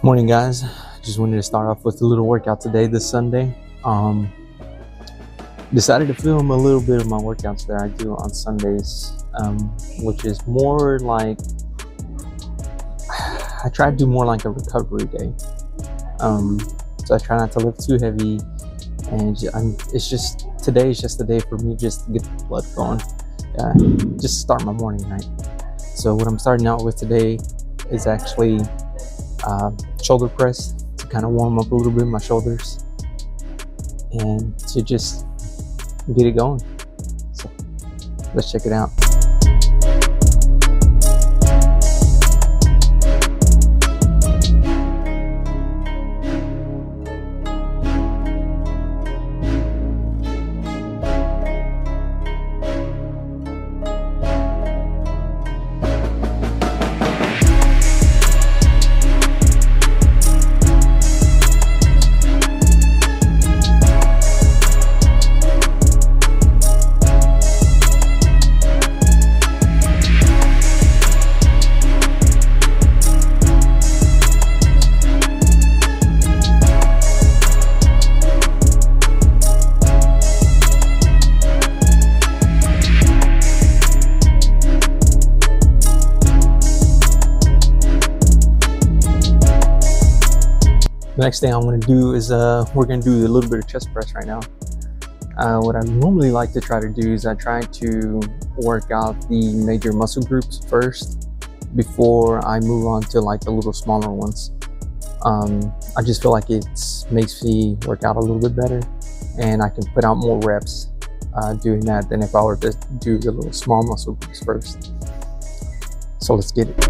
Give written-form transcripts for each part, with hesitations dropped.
Morning, guys. Just wanted to start off with a little workout today, this Sunday. Decided to film a little bit of my workouts that I do on Sundays, which is more like, I try to do more like a recovery day. So I try not to lift too heavy, and today is just the day for me just to get the blood going, just start my morning right. So what I'm starting out with today is actually shoulder press to kind of warm up a little bit my shoulders and to just get it going. So let's check it out. The next thing I'm going to do is we're going to do a little bit of chest press right now. What I normally like to try to do is I try to work out the major muscle groups first before I move on to like the little smaller ones. I just feel like it makes me work out a little bit better, and I can put out more reps doing that than if I were to do the little small muscle groups first. So let's get it.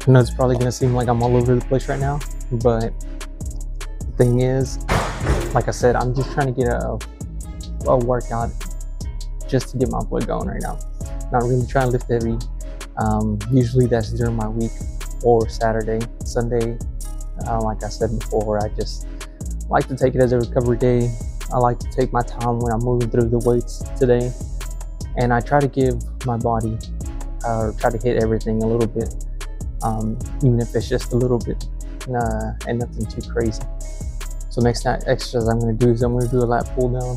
I know it's probably going to seem like I'm all over the place right now, but the thing is, like I said, I'm just trying to get a workout just to get my blood going right now. Not really trying to lift heavy. Usually that's during my week or Saturday. Sunday, like I said before, I just like to take it as a recovery day. I like to take my time when I'm moving through the weights today, and I try to give my body, try to hit everything a little bit. Even if it's just a little bit and nothing too crazy. So next exercise I'm going to do is I'm going to do a lat pull down.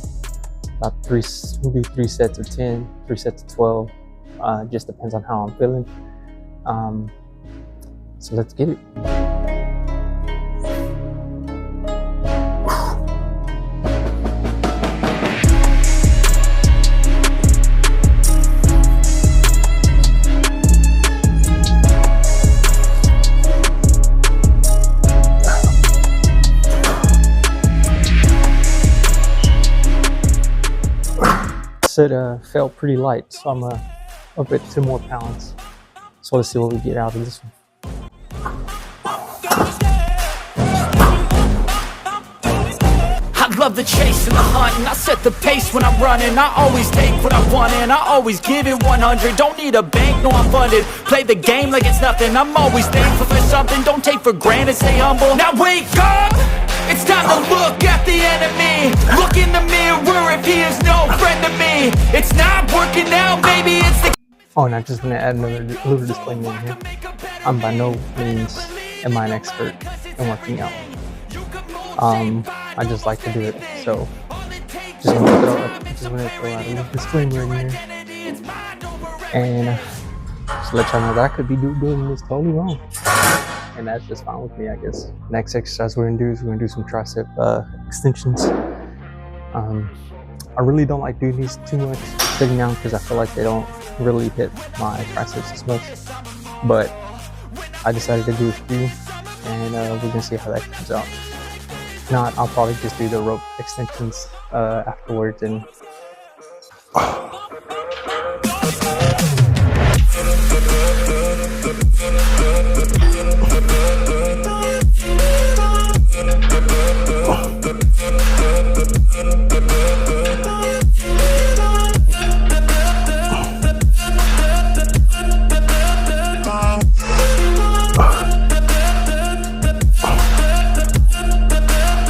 We'll do 3 sets of 10, 3 sets of 12. Just depends on how I'm feeling. So let's get it. It felt pretty light, so I'm gonna up it to more pounds. So let's see what we get out of this one. I love the chase and the hunt, and I set the pace when I'm running. I always take what I want and I always give it 100. Don't need a bank, no I'm funded. Play the game like it's nothing. I'm always thankful for something. Don't take for granted, stay humble. Now wake up! It's time to look at the enemy. Look in the mirror if he is no friend to me. It's not working out, maybe it's the... Oh, and I just want to add another little disclaimer in here. I'm by no means am I an expert in working out. I just like to do it, so just want to throw out a little disclaimer in here, and just let y'all know that I could be doing this totally wrong, and that's just fine with me, I guess. Next exercise we're gonna do is we're gonna do some tricep extensions. I really don't like doing these too much sitting down because I feel like they don't really hit my triceps as much, but I decided to do a few, and we're gonna see how that comes out. not, I'll probably just do the rope extensions afterwards. And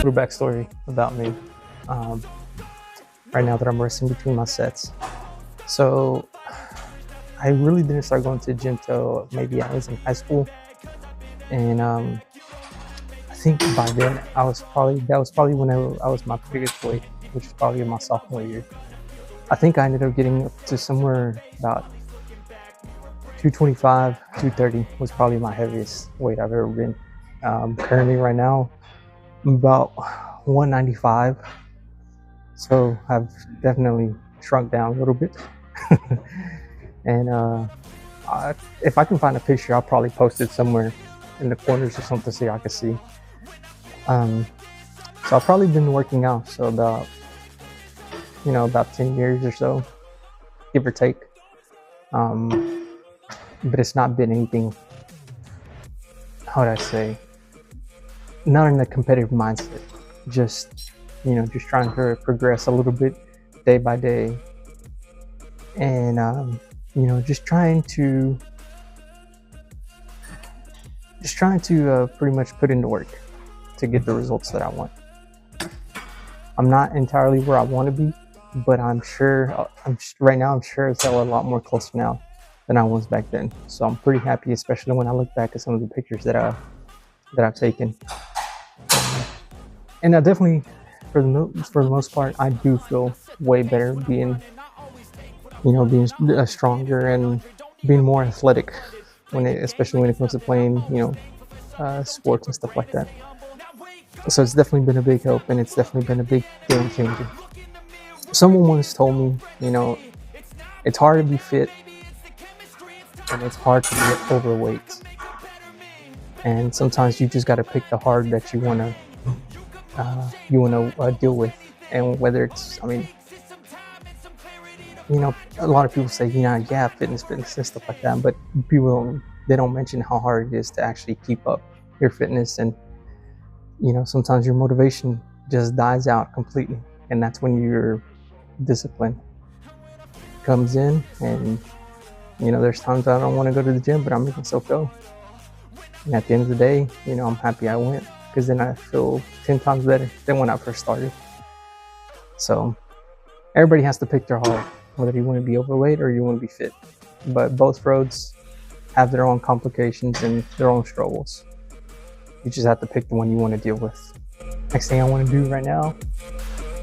little backstory about me. Right now that I'm resting between my sets, so I really didn't start going to the gym till maybe I was in high school, and I think by then that was probably when I was my biggest weight, which was probably in my sophomore year. I think I ended up getting up to somewhere about 225, 230 was probably my heaviest weight I've ever been. Currently right now, I'm about 195. So I've definitely shrunk down a little bit. And if I can find a picture, I'll probably post it somewhere in the corners or something so y'all can see. So I've probably been working out, so about 10 years or so, give or take. But it's not been anything, how would I say, not in a competitive mindset, just trying to progress a little bit day by day, and just trying to pretty much put in the work to get the results that I want. I'm not entirely where I want to be, but right now I'm sure it's a lot more closer now than I was back then. So I'm pretty happy, especially when I look back at some of the pictures that I've taken. And I definitely, for the most part, I do feel way better being stronger and being more athletic especially when it comes to playing, sports and stuff like that. So it's definitely been a big help, and it's definitely been a big game changer. Someone once told me, it's hard to be fit and it's hard to be overweight. And sometimes you just got to pick the hard that you want to deal with. And whether it's, a lot of people say, fitness and stuff like that, but they don't mention how hard it is to actually keep up your fitness. And sometimes your motivation just dies out completely, and that's when your discipline comes in. And there's times I don't want to go to the gym, but I'm making myself go. And at the end of the day, I'm happy I went, because then I feel 10 times better than when I first started. So everybody has to pick their hard, whether you want to be overweight or you want to be fit. But both roads have their own complications and their own struggles. You just have to pick the one you want to deal with. Next thing I want to do right now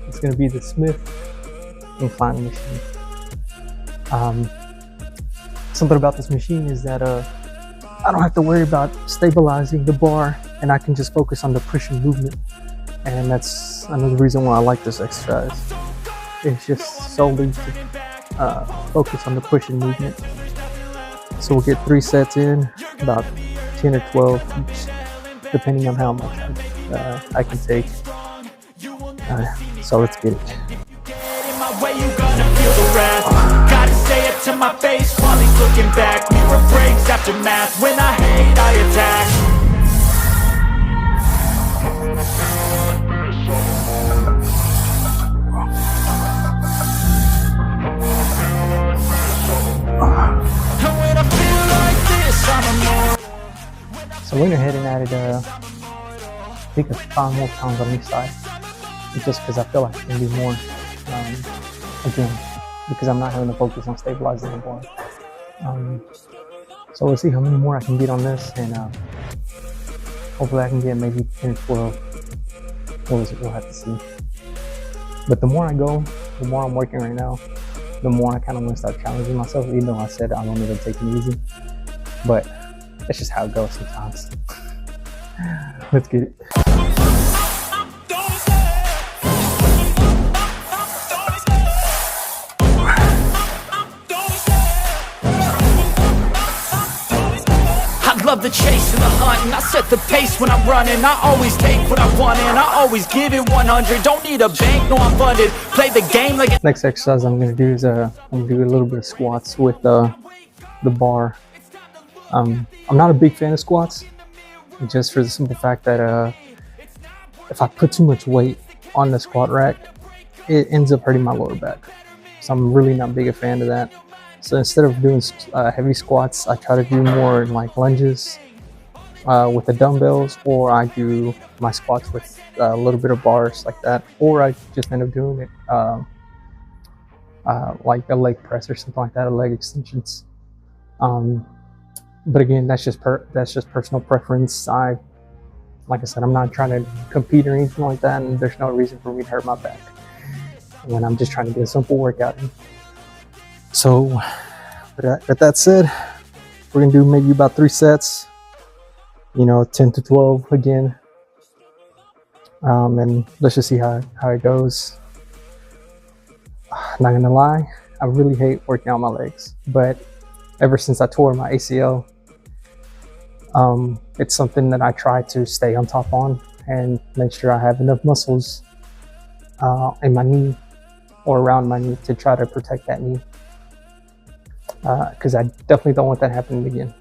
is going to be the Smith incline machine. Something about this machine is that I don't have to worry about stabilizing the bar, and I can just focus on the pushing movement. And that's another reason why I like this exercise. It's just solely to focus on the pushing movement. So we'll get 3 sets in, about 10 or 12 each, depending on how much I can take. So let's get it. Gotta say it to my face while he's looking back. Mirror breaks after math. When I hate, I attack. And when I feel like this, I'm a more. So we went ahead and added, I think it's 5 more pounds on each side, just because I feel like I can do more. Again, because I'm not having to focus on stabilizing the bar. So we'll see how many more I can get on this, and hopefully I can get maybe 10 or 12. We'll have to see. But the more I go, the more I'm working right now, the more I kind of want to start challenging myself, even though I said I'm only going to take it easy. But that's just how it goes sometimes. Let's get it. love the chase and the hunt, and I set the pace when I'm running. I always take what I want and I always give it 100. Don't need a bank, no I'm funded. Play the game like it's... Next exercise I'm gonna do is I'm gonna do a little bit of squats with the bar. I'm not a big fan of squats, just for the simple fact that if I put too much weight on the squat rack, it ends up hurting my lower back. So I'm really not big a fan of that. So instead of doing heavy squats, I try to do more like lunges with the dumbbells, or I do my squats with a little bit of bars like that, or I just end up doing it like a leg press or something like that, or leg extensions. But again, that's just personal preference. Like I said, I'm not trying to compete or anything like that, and there's no reason for me to hurt my back when I'm just trying to get a simple workout in. So with that said, we're gonna do maybe about 3 sets, 10 to 12 again, and let's just see how it goes. Not gonna lie, I really hate working out my legs, but ever since I tore my ACL, it's something that I try to stay on top on and make sure I have enough muscles in my knee or around my knee to try to protect that knee, because I definitely don't want that happening again.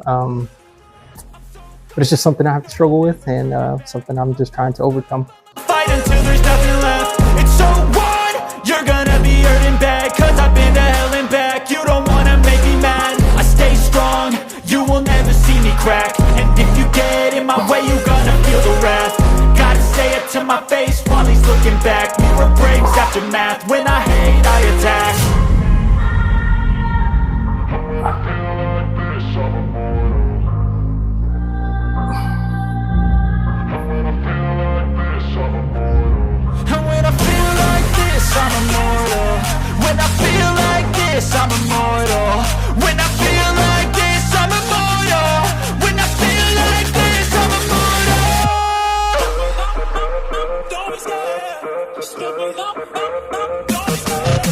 But it's just something I have to struggle with, and something I'm just trying to overcome. Fight until there's nothing left. It's so what? You're gonna be hurting bad, cause I've been to hell and back. You don't wanna make me mad. I stay strong, you will never see me crack. And if you get in my way, you're gonna feel the wrath. Gotta say it to my face while he's looking back. Mirror breaks after math. When I hate, I attack. And when I feel like this, I'm immortal. When I feel like this, I'm immortal. When I feel like this, I'm immortal. When I feel like this, I'm immortal. Don't be scared. Just give me up. Don't be scared.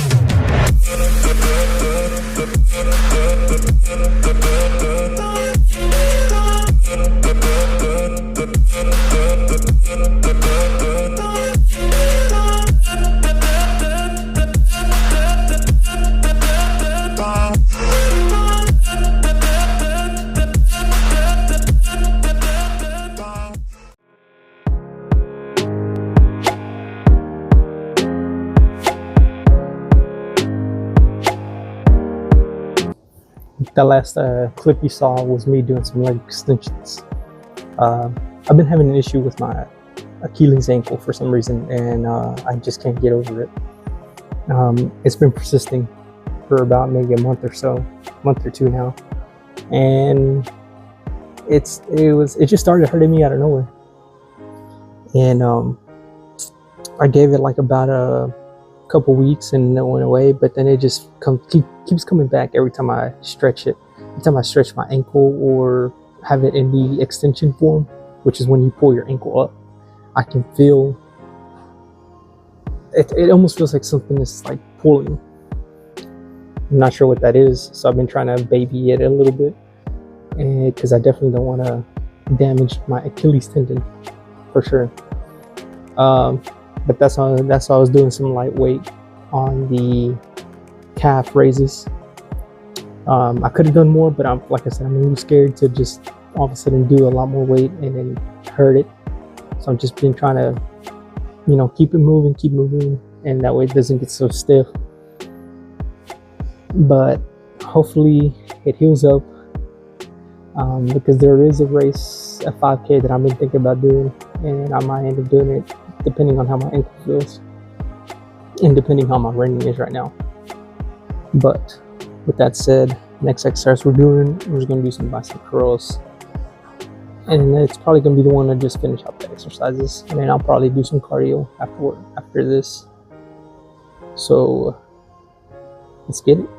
That last clip you saw was me doing some leg extensions. I've been having an issue with my Achilles ankle for some reason, and I just can't get over it. It's been persisting for about maybe a month or two now, and it just started hurting me out of nowhere. And I gave it like about a couple weeks and it went away, but then it just keeps coming back every time I stretch it. Every time I stretch my ankle or have it in the extension form, which is when you pull your ankle up, I can feel it. It almost feels like something is like pulling. I'm not sure what that is, so I've been trying to baby it a little bit, and because I definitely don't want to damage my Achilles tendon for sure. But that's how I was doing some lightweight on the calf raises. I could have done more, but like I said, I'm a little scared to just all of a sudden do a lot more weight and then hurt it. So I'm just been trying to, keep moving, and that way it doesn't get so stiff. But hopefully it heals up, because there is a race, a 5K that I've been thinking about doing, and I might end up doing it depending on how my ankle feels and depending how my running is right now. But with that said, next exercise we're just going to do some bicep curls, and it's probably going to be the one to just finish up the exercises, and then I'll probably do some cardio after this. So let's get it.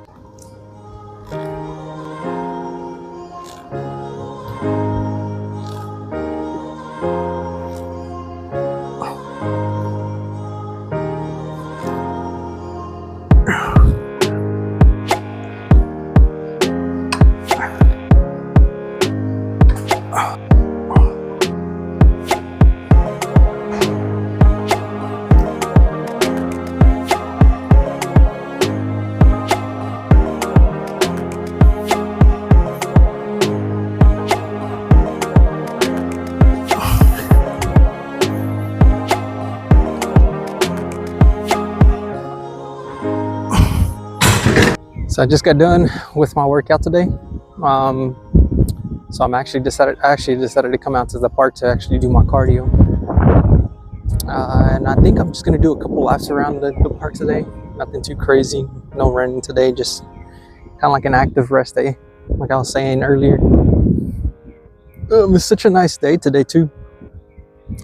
So I just got done with my workout today. So I actually decided to come out to the park to actually do my cardio. And I think I'm just gonna do a couple laps around the park today. Nothing too crazy, no running today, just kind of like an active rest day, like I was saying earlier. It's such a nice day today too.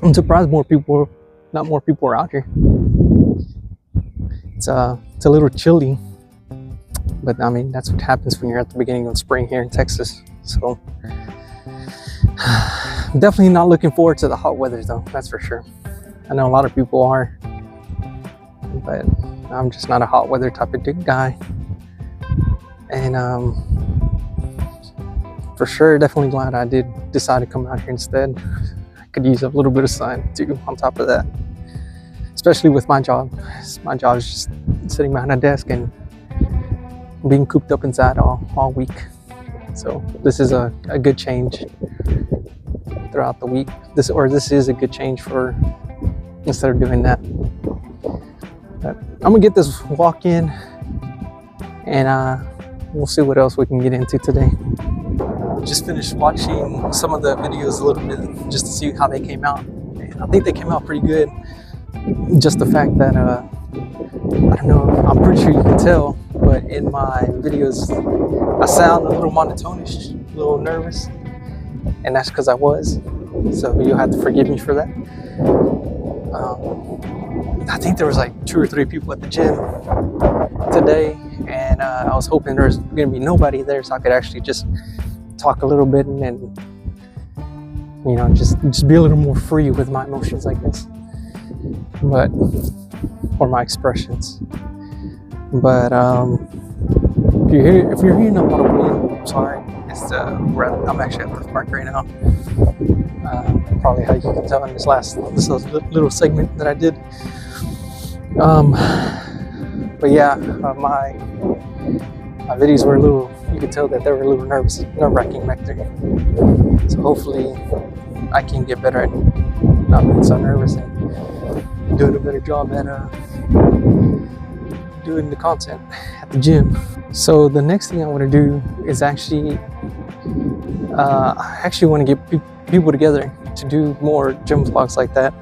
I'm surprised not more people are out here. It's a little chilly, but I mean that's what happens when you're at the beginning of spring here in Texas. So definitely not looking forward to the hot weather though, that's for sure. I know a lot of people are, but I'm just not a hot weather type of guy. And for sure, definitely glad I did decide to come out here instead. I could use a little bit of sun too on top of that, especially with my job. My job is just sitting behind a desk and being cooped up inside all week. So this is a good change throughout the week. This is a good change for instead of doing that. But I'm gonna get this walk in, and we'll see what else we can get into today. Just finished watching some of the videos a little bit just to see how they came out. And I think they came out pretty good. Just the fact that I don't know, I'm pretty sure you can tell, but in my videos I sound a little monotonish, a little nervous, and that's because I was. So you'll have to forgive me for that. I think there was like 2 or 3 people at the gym today, and I was hoping there was gonna be nobody there so I could actually just talk a little bit and you know, just be a little more free with my emotions, I guess, but or my expressions. But if you're hearing a lot of wind, I'm sorry. I'm actually at the park right now. Probably how you can tell in this little segment that I did. But yeah, my videos were a little, you could tell that they were a little nerve-wracking back there. So hopefully I can get better at not being so nervous and doing a better job at doing the content at the gym. So the next thing I want to do is I actually want to get people together to do more gym vlogs like that.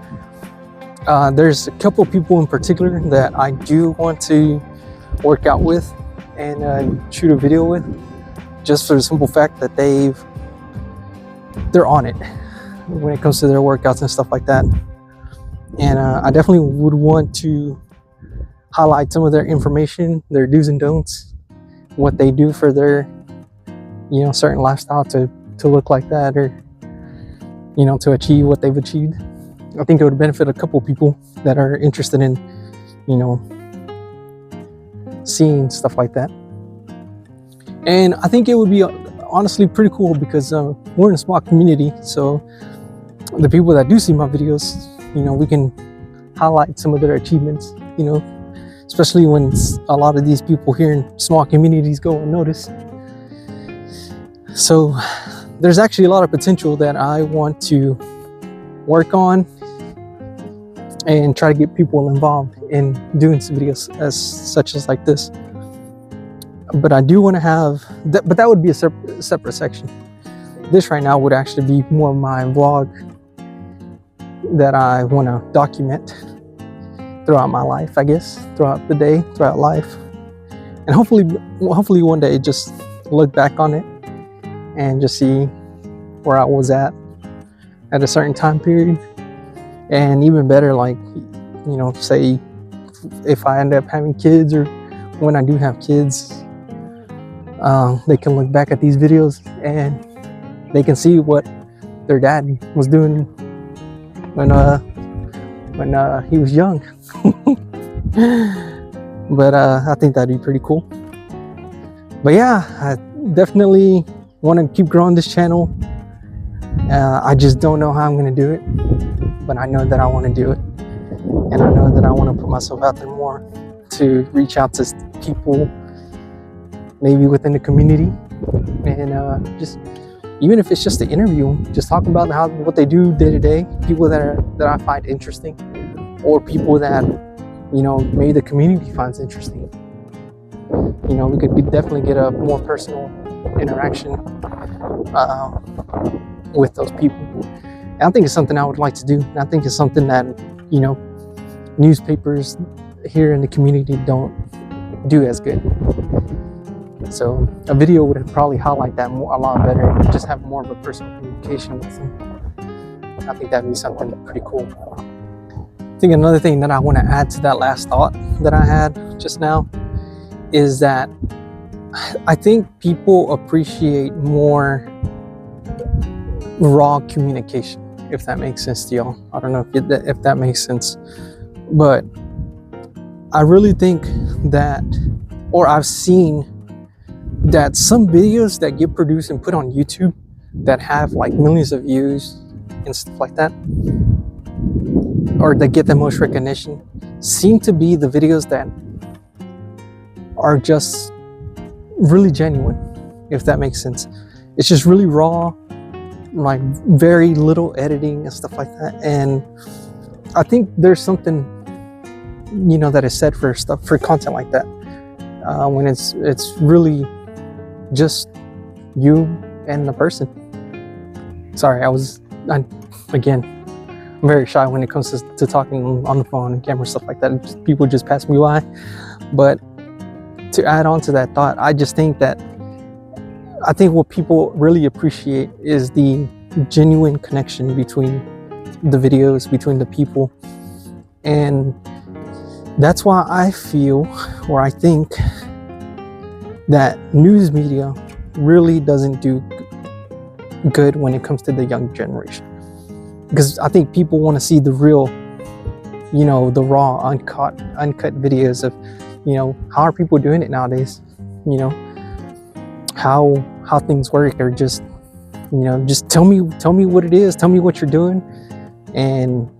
There's a couple people in particular that I do want to work out with and shoot a video with, just for the simple fact that they're on it when it comes to their workouts and stuff like that. And I definitely would want to highlight some of their information, their do's and don'ts, what they do for their, you know, certain lifestyle to look like that, or, you know, to achieve what they've achieved. I think it would benefit a couple people that are interested in, you know, seeing stuff like that. And I think it would be honestly pretty cool because we're in a small community, so the people that do see my videos, you know, we can highlight some of their achievements, you know, especially when a lot of these people here in small communities go unnoticed. So there's actually a lot of potential that I want to work on and try to get people involved in doing some videos such as like this. But I do want to have that, but that would be a separate section. This right now would actually be more of my vlog that I want to document throughout my life, I guess, throughout the day, throughout life, and hopefully one day just look back on it and just see where I was at a certain time period. And even better, like, you know, say if I end up having kids, or when I do have kids, they can look back at these videos and they can see what their dad was doing when he was young. But I think that'd be pretty cool. But yeah, I definitely want to keep growing this channel. I just don't know how I'm going to do it, but I know that I want to do it, and I know that I want to put myself out there more to reach out to people, maybe within the community, and just even if it's just an interview, just talk about what they do day to day, people that I find interesting, or people that, you know, maybe the community finds interesting. You know, we could definitely get a more personal interaction with those people. And I think it's something I would like to do. And I think it's something that, you know, newspapers here in the community don't do as good. So a video would probably highlight that a lot better, and just have more of a personal communication with them. I think that'd be something pretty cool. I think another thing that I want to add to that last thought that I had just now is that I think people appreciate more raw communication, if that makes sense to y'all. I don't know if that makes sense, but I really think that, or I've seen that some videos that get produced and put on YouTube that have like millions of views and stuff like that, or that get the most recognition, seem to be the videos that are just really genuine, if that makes sense. It's just really raw, like very little editing and stuff like that. And I think there's something, you know, that is said for content like that, when it's really just you and the person. Sorry, I'm very shy when it comes to talking on the phone and camera, stuff like that. People just pass me by. But to add on to that thought, I just think that what people really appreciate is the genuine connection between the videos, between the people. And that's why I feel, or I think, that news media really doesn't do good when it comes to the young generation. Because I think people want to see the real, you know, the raw, uncut videos of, you know, how are people doing it nowadays? You know, how things work, or just, you know, just tell me what it is, tell me what you're doing, and,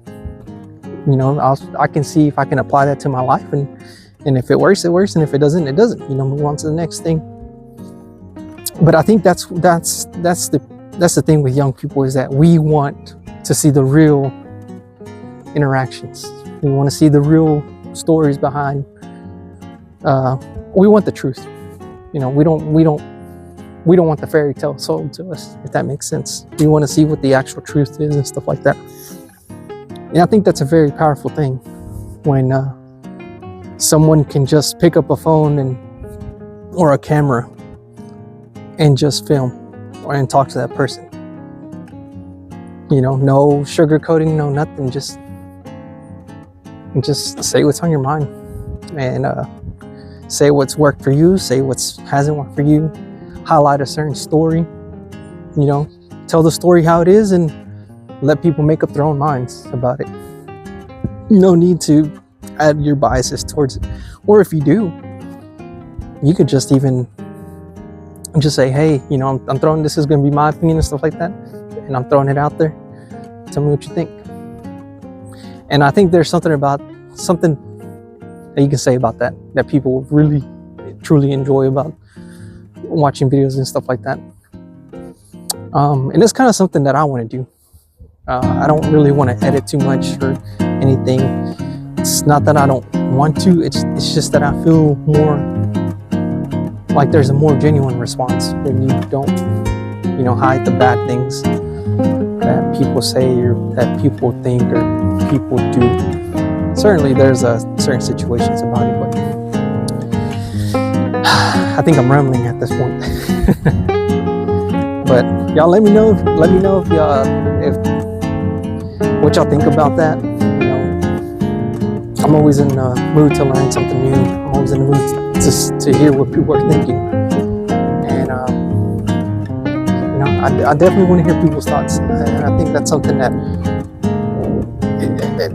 you know, I can see if I can apply that to my life, and if it works, it works, and if it doesn't, it doesn't. You know, move on to the next thing. But I think that's the thing with young people, is that we want to see the real interactions. We want to see the real stories behind. We want the truth. You know, we don't want the fairy tale sold to us, if that makes sense. We want to see what the actual truth is and stuff like that. And I think that's a very powerful thing, when someone can just pick up a phone or a camera and just film and talk to that person. You know, no sugarcoating, no nothing, just say what's on your mind, and say what's worked for you, say what's hasn't worked for you, highlight a certain story, you know, tell the story how it is, and let people make up their own minds about it. No need to add your biases towards it. Or if you do, you could just say, hey, you know, I'm throwing, this is going to be my opinion and stuff like that, and I'm throwing it out there. Tell me what you think. And I think there's something that you can say about that people really truly enjoy about watching videos and stuff like that. And it's kind of something that I want to do. I don't really want to edit too much or anything. It's not that I don't want to, it's just that I feel more like there's a more genuine response when you don't, you know, hide the bad things that people say or that people think or people do. Certainly there's certain situations about it, but I think I'm rambling at this point. But y'all let me know if y'all, if what y'all think about that. You know, I'm always in the mood to learn something new. I'm always in the mood to hear what people are thinking. And you know, I definitely want to hear people's thoughts. And I think that's something that,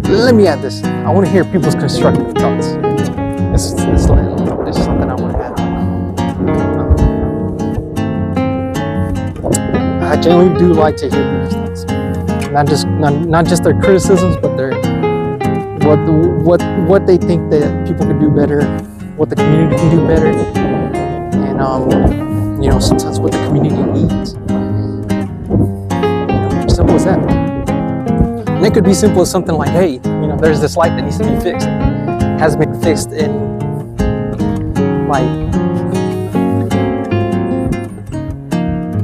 let me add this. I want to hear people's constructive thoughts. It's something I want to add. I genuinely do like to hear people's thoughts. Not just their criticisms, but their what they think that people could do better, what the community can do better, and you know, sometimes what the community needs. You know, simple as that. And it could be simple as something like, hey, you know, there's this light that needs to be fixed. It hasn't been fixed in like,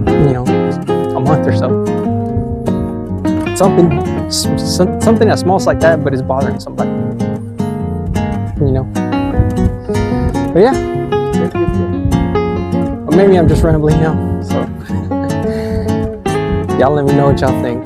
you know, a month or so. Something that smells like that, but is bothering somebody. You know. But yeah. Or maybe I'm just rambling now. So y'all let me know what y'all think.